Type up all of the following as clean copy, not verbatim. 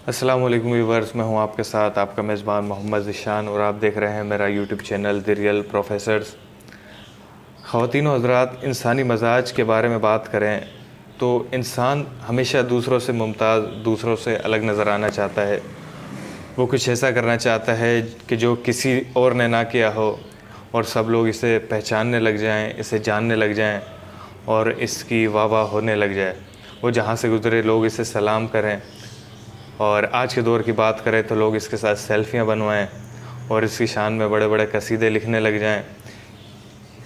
अस्सलाम वालेकुम व्यूअर्स, मैं हूं आपके साथ आपका मेज़बान मोहम्मद ज़ीशान और आप देख रहे हैं मेरा YouTube channel the real professors. ख़वातीन व हज़रात, इंसानी मजाज के बारे में बात करें तो इंसान हमेशा दूसरों से मुमताज़, दूसरों से अलग नज़र आना चाहता है। वो कुछ ऐसा करना चाहता है कि जो किसी और ने ना किया हो और सब लोग इसे पहचानने लग जाएं, इसे जानने लग जाएं और इसकी वाह वाह होने लग जाए। वो जहाँ से गुज़रे लोग इसे सलाम करें और आज के दौर की बात करें तो लोग इसके साथ सेल्फ़ियाँ बनवाएं और इसकी शान में बड़े बड़े कसीदे लिखने लग जाएं।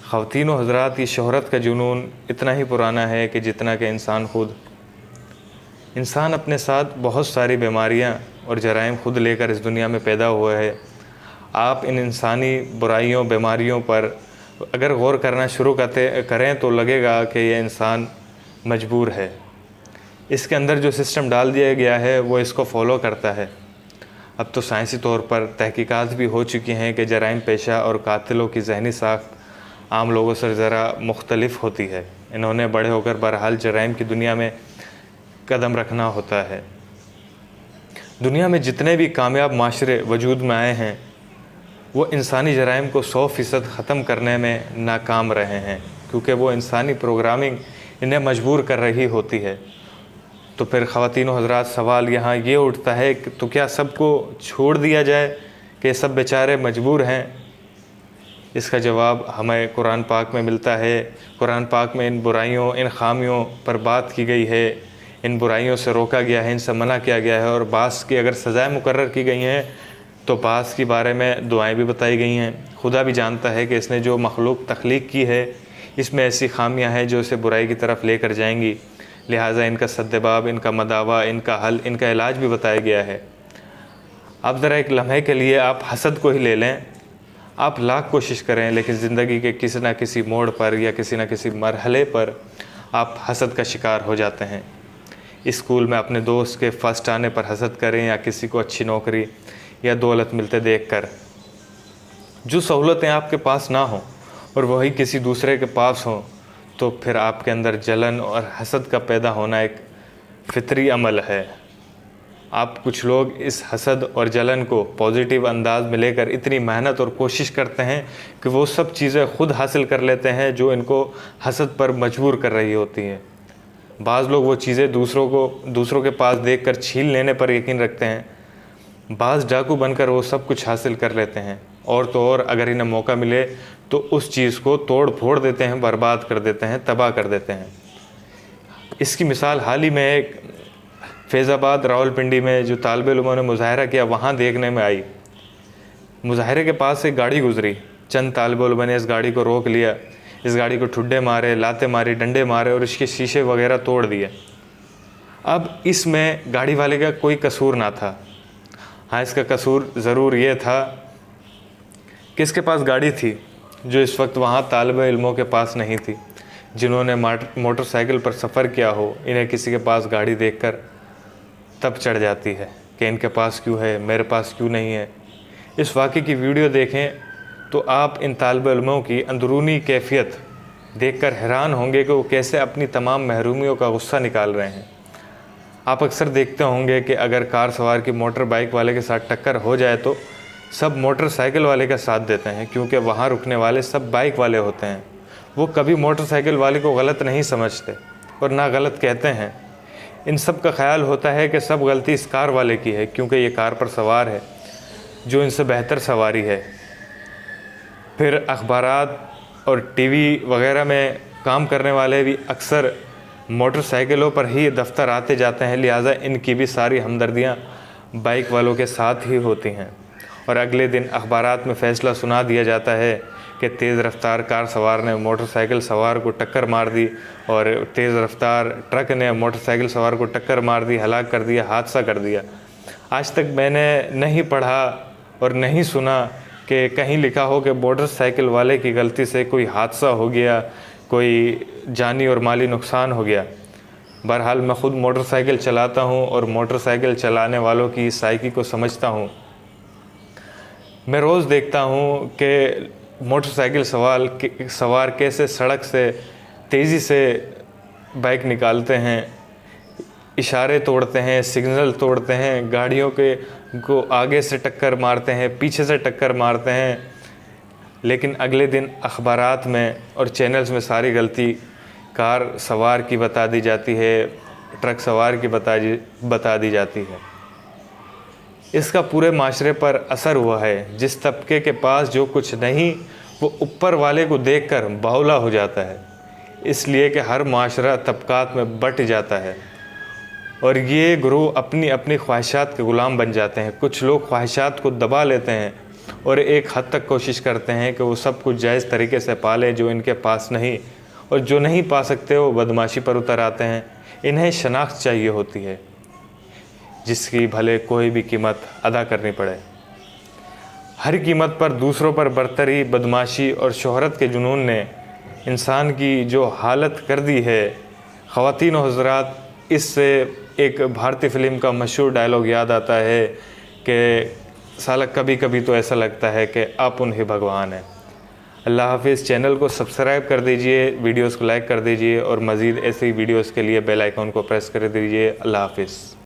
ख़वातीन व हज़रात, ये शोहरत का जुनून इतना ही पुराना है कि जितना कि इंसान खुद। इंसान अपने साथ बहुत सारी बीमारियां और जराइम खुद लेकर इस दुनिया में पैदा हुआ है। आप इन इंसानी बुराइयों, बीमारियों पर अगर गौर करना शुरू करें तो लगेगा कि यह इंसान मजबूर है। इसके अंदर जो सिस्टम डाल दिया गया है वो इसको फॉलो करता है। अब तो साइंसी तौर पर तहकीकात भी हो चुकी हैं कि जराइम पेशा और कातिलों की जहनी साख्त आम लोगों से ज़रा मुख्तलिफ होती है। इन्होंने बड़े होकर बहरहाल जराइम की दुनिया में कदम रखना होता है। दुनिया में जितने भी कामयाब माशरे वजूद में आए हैं वो इंसानी जराइम को 100% ख़त्म करने में नाकाम रहे हैं, क्योंकि वो इंसानी प्रोग्रामिंग इन्हें मजबूर कर रही होती है। तो फिर ख़वातीन व हज़रात, सवाल यहाँ ये उठता है कि तो क्या सबको छोड़ दिया जाए कि सब बेचारे मजबूर हैं? इसका जवाब हमें कुरान पाक में मिलता है। कुरान पाक में इन बुराइयों, इन खामियों पर बात की गई है, इन बुराइयों से रोका गया है, इनसे मना किया गया है और बास की अगर सज़ाएँ मुकर्रर की गई हैं तो बास के बारे में दुआएं भी बताई गई हैं। खुदा भी जानता है कि इसने जो मखलूक तख्लीक की है इसमें ऐसी खामियां हैं जो इसे बुराई की तरफ लेकर जाएंगी, लिहाजा इनका सद्देबाब, इनका मदावा, इनका हल, इनका इलाज भी बताया गया है। अब ज़रा एक लम्हे के लिए आप हसद को ही ले लें। आप लाख कोशिश करें लेकिन ज़िंदगी के किसी न किसी मोड़ पर या किसी न किसी मरहले पर आप हसद का शिकार हो जाते हैं। स्कूल में अपने दोस्त के फ़र्स्ट आने पर हसद करें या किसी को अच्छी नौकरी या दौलत मिलते देखकर। जो सहूलतें आपके पास ना हों और वही किसी दूसरे के पास हों तो फिर आपके अंदर जलन और हसद का पैदा होना एक फितरी अमल है। आप कुछ लोग इस हसद और जलन को पॉजिटिव अंदाज में लेकर इतनी मेहनत और कोशिश करते हैं कि वो सब चीज़ें खुद हासिल कर लेते हैं जो इनको हसद पर मजबूर कर रही होती हैं। बाज़ लोग वो चीज़ें दूसरों के पास देखकर छीन लेने पर यकीन रखते हैं। बाज़ डाकू बनकर वो सब कुछ हासिल कर लेते हैं और तो और अगर इन्हें मौका मिले तो उस चीज़ को तोड़ फोड़ देते हैं, बर्बाद कर देते हैं, तबाह कर देते हैं। इसकी मिसाल हाल ही में एक फैज़ाबाद, रावलपिंडी में जो तालिब इल्मों ने मुज़ाहरा किया वहाँ देखने में आई। मुज़ाहरे के पास एक गाड़ी गुजरी, चंद तालिब इल्मों ने इस गाड़ी को रोक लिया, इस गाड़ी को ठुड्डे मारे, लाते मारी, डंडे मारे और इसके शीशे वगैरह तोड़ दिए। अब इसमें गाड़ी वाले का कोई कसूर ना था। हाँ, इसका कसूर ज़रूर ये था कि इसके पास गाड़ी थी जो इस वक्त वहाँ तालिब इल्मों के पास नहीं थी। जिन्होंने मोटरसाइकिल पर सफ़र किया हो, इन्हें किसी के पास गाड़ी देखकर तब चढ़ जाती है कि इनके पास क्यों है, मेरे पास क्यों नहीं है। इस वाक़े की वीडियो देखें तो आप इन तालिब इल्मों की अंदरूनी कैफियत देखकर हैरान होंगे कि वो कैसे अपनी तमाम महरूमियों का गुस्सा निकाल रहे हैं। आप अक्सर देखते होंगे कि अगर कार सवार की मोटर बाइक वाले के साथ टक्कर हो जाए तो सब मोटरसाइकिल वाले का साथ देते हैं, क्योंकि वहाँ रुकने वाले सब बाइक वाले होते हैं। वो कभी मोटरसाइकिल वाले को गलत नहीं समझते और ना गलत कहते हैं। इन सब का ख्याल होता है कि सब गलती इस कार वाले की है, क्योंकि ये कार पर सवार है जो इनसे बेहतर सवारी है। फिर अखबारात और टीवी वगैरह में काम करने वाले भी अक्सर मोटरसाइकिलों पर ही दफ्तर आते जाते हैं, लिहाजा इनकी भी सारी हमदर्दियाँ बाइक वालों के साथ ही होती हैं। और अगले दिन अखबारात में फ़ैसला सुना दिया जाता है कि तेज़ रफ्तार कार सवार ने मोटरसाइकिल सवार को टक्कर मार दी और तेज़ रफ्तार ट्रक ने मोटरसाइकिल सवार को टक्कर मार दी, हलाक कर दिया, हादसा कर दिया। आज तक मैंने नहीं पढ़ा और नहीं सुना कि कहीं लिखा हो कि मोटरसाइकिल वाले की गलती से कोई हादसा हो गया, कोई जानी और माली नुकसान हो गया। बहरहाल मैं ख़ुद मोटरसाइकिल चलाता हूँ और मोटरसाइकिल चलाने वालों की साइकी को समझता हूँ। मैं रोज़ देखता हूँ कि मोटरसाइकिल सवार कैसे सड़क से तेज़ी से बाइक निकालते हैं। इशारे तोड़ते हैं, सिग्नल तोड़ते हैं, गाड़ियों को आगे से टक्कर मारते हैं, पीछे से टक्कर मारते हैं, लेकिन अगले दिन अखबारात में और चैनल्स में सारी गलती कार सवार की बता दी जाती है, ट्रक सवार की बता दी जाती है। इसका पूरे माशरे पर असर हुआ है। जिस तबके के पास जो कुछ नहीं, वो ऊपर वाले को देखकर बावला हो जाता है, इसलिए कि हर माशरा तबकात में बँट जाता है और ये ग्रोह अपनी अपनी ख्वाहिशात के ग़ुलाम बन जाते हैं। कुछ लोग ख्वाहिशात को दबा लेते हैं और एक हद तक कोशिश करते हैं कि वो सब कुछ जायज़ तरीके से पालें जो इनके पास नहीं, और जो नहीं पा सकते वो बदमाशी पर उतर आते हैं। इन्हें शनाख्त चाहिए होती है जिसकी भले कोई भी कीमत अदा करनी पड़े। हर कीमत पर दूसरों पर बरतरी, बदमाशी और शोहरत के जुनून ने इंसान की जो हालत कर दी है। ख़वातीन और हज़रात, इससे एक भारतीय फ़िल्म का मशहूर डायलॉग याद आता है कि साला कभी कभी तो ऐसा लगता है कि आप उन्हीं भगवान हैं। अल्लाह हाफ़िज़। चैनल को सब्सक्राइब कर दीजिए, वीडियोस को लाइक कर दीजिए और मज़ीद ऐसी वीडियोस के लिए बेल आइकॉन को प्रेस कर दीजिए। अल्लाह हाफ़िज़।